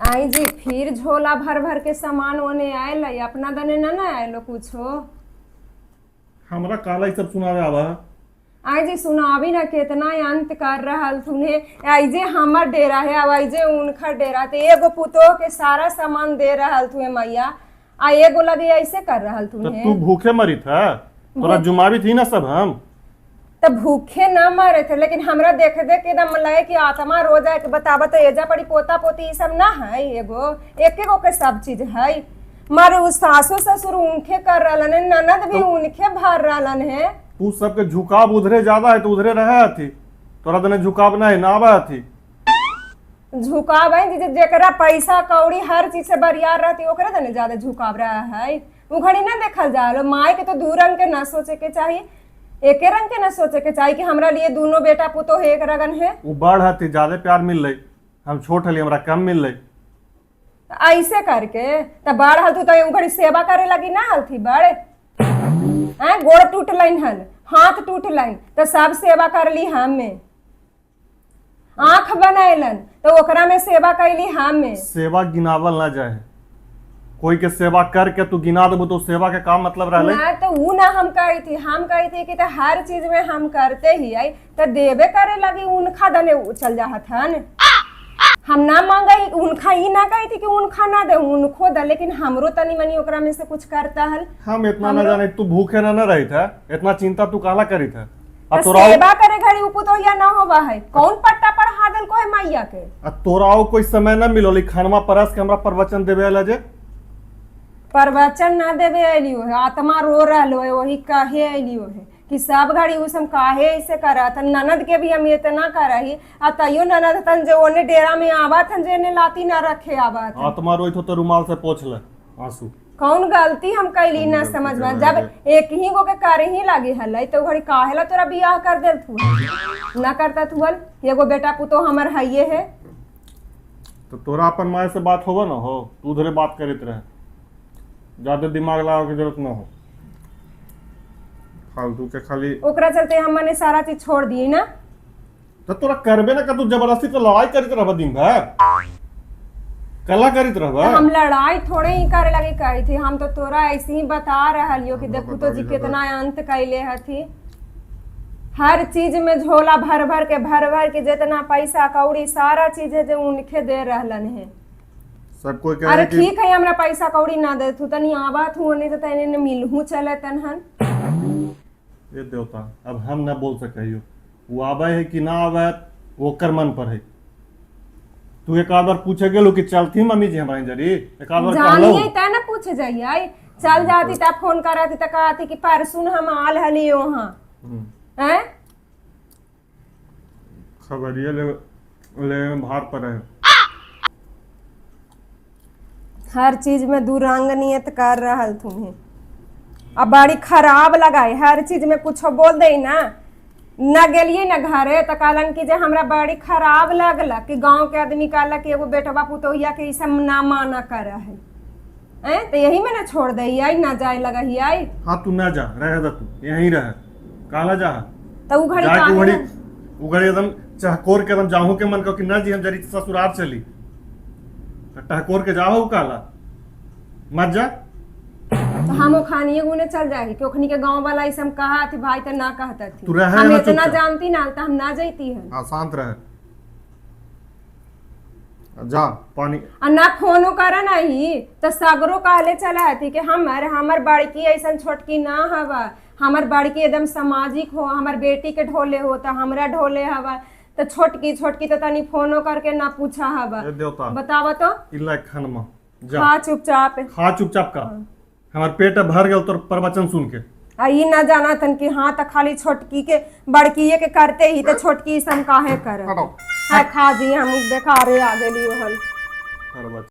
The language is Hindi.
आई जी फिर झोला भर भर के सामान ओने आयल अपना दने ना आयलो कुछो। हमरा काला सब सुनावे आवा। आई जी सुनावी ना कितना अंत कर रहल तुने। आई जे हमर डेरा है अब आई जे उनका डेरा ते एगो पुतो के सारा सामान दे रहल तुए मैया आ एगो लगे ऐसे कर रहल तो तुने। तू भूखे मरी था, तोरा जुमावी थी ना सब हम। तो भूखे ना मरे थे लेकिन हमरा देख देख के एकदम लगे कि आत्मा रो जाए कि बताबा तो एजा पड़ी पोता पोती सब ना है एगो एक एगो के सब चीज है। मारे उस सासू ससुर उनके कर रहलन है, ननद भी उनके भर रहलन है। तू सबके झुकाव उधरे ज्यादा है तो उधरे रहे थी, तोरा दने झुकाव ना है ना आवा थी। झुकाव है जेकरा पैसा कौड़ी हर चीज से बरियार रहती ओकरे दने ज्यादा झुकाव रहा है। उ घड़ी ना देखल जा माए के तो दू रंग के ना सोचे के चाहिए, एके रंग के ना सोचे के चाहिए कि हमरा लिए दोनों बेटा पुतो एक रगन है। वो बड़ हती ज्यादा प्यार मिल रही, हम छोट हली हमरा कम मिल रही। ऐसे करके तब बड़ हल तू तो घड़ी सेवा करे लगी ना हल थी बड़े गोड़ टूट लाइन हल हाथ टूट लाइन तो सब सेवा कर ली हमें। आंख बनैलन तो ओकरा में सेवा कैली हमें। सेवा गिनावल ना जाए, कोई के सेवा करके तू गिना देबो तो सेवा के काम मतलब रहले ना। तो ऊ ना हम कही थी कि तो हर चीज में हम करते ही आई तो देवे करे लगी उनका दने चल जात हन। हम ना मांगे उनका ही ना कही थी कि उनका ना दे उनको दे, लेकिन हमरो तनी मनी ओकरा में से कुछ करता हल। हम इतना ना जाने तू भूखे ना रही था, इतना चिंता तू काला करी था। तो सेवा करे घड़ी उपतो या ना होवा है कौन पट्टा पढ़ा देल को है मैया के। तोराओ कोई समय ना मिलो खानवा परस के हमरा प्रवचन देवे वाला जे प्रवचन ना देवे अलियो है, आत्मा रो रहलो है वही काहे अलियो है कि सब घड़ी उसम काहे ऐसे करत। ननद के भी हम इतना करही आ तइयो ननद तन जो ओने डेरा में आवत हन जेने लाती ना रखे आवत। आत्मा रोई तो रुमाल से पोंछ ले आंसू। कौन गलती हम कैली ना समझ में, जब एक ही गो के करे ही लागे हल तो घड़ी काहेला तोरा बियाह कर देल तू ना करता तू हल। एगो बेटा पुतो हमर हइये है। तो तोरा अपन माए से बात होगा ना हो, तू उधरे बात करत रहे, ज्यादा दिमाग लगावे की जरूरत ना हो फालतू के खाली। ओकरा चलते हमने सारा चीज छोड़ दिए ना। तो तोरा करबे ना कर, तू जबरदस्ती तो लड़ाई करत रहबा दिन भर, कला करित रहबा। हम लड़ाई थोड़े ही करे लगे कही थी, हम तो तोरा ऐसे ही बता रहलियो कि देखो तो जी कितना अंत कैले हथी। हर चीज में झोला भर भर के जितना पैसा कौड़ी सारा चीज है जो उनके दे रहलन है। सब कोई कहे अरे कि ठीक है हमरा पैसा कौड़ी ना दे तू तनी आवात हूँ नहीं तो तने मिलहू चले तनहन। ये देवता अब हम ना बोल सकियो, वो आवे है कि ना आवे वो कर मन पर है। तू एक आध बार पूछे गेलो कि चलती मम्मी जी हमारे जरी एक आध बार कहलो जानिए त ना पूछे जाइए चल जाती त फोन कराती त कहती कि परसुन हम आल हली वहां हैं। खबरिए ले भार पर है। हर चीज में दुरंग नियत कर रहल तुम्हें। अब बड़ी खराब लगाए हर चीज में कुछ बोल दे ना न गेलिए न घरे तो कहलन कि जे हमरा बड़ी खराब लगला कि गांव के आदमी कहला कि एगो बेटवा पुतोहिया के ई सब ना माना कर है तो यही में ना छोड़ दे आई ना जाए लगा ही आई। हाँ तू ना जा, रह जा तू यहीं रह, काला जा तो उ घड़ी जाके उघड़ी एकदम चहकोर के एकदम जाहू के मन को कि ना जी हम जरी ससुराल चली टहकोर के जाओ काला मत जा। तो हम खानिए गुने चल जाएगी कि ओखनी के गांव वाला ऐसे हम कहा थी भाई तो ना कहता थी। तू रहे हम ना इतना चुपचाप। जानती ना तो हम ना जाती है। हाँ शांत रहे, जा पानी और ना फोनो करा नहीं तो सगरो कहले चला थी कि हमर बड़की ऐसा छोटकी ना हवा, हमर बड़की एकदम सामाजिक हो, हमर बेटी के ढोले हो तो हमरा ढोले हवा तो छोटकी तो तनी फोनो करके ना पूछा हवा। देवता बतावा तो इला खनमा जा खा चुपचाप खा चुपचाप का हमार पेट भर गया तोर प्रवचन सुन के। आई ना जाना तन कि हाँ तो खाली छोटकी के बड़की के करते ही तो छोटकी सम काहे कर खा जी हम बेकारे आ गेली हल।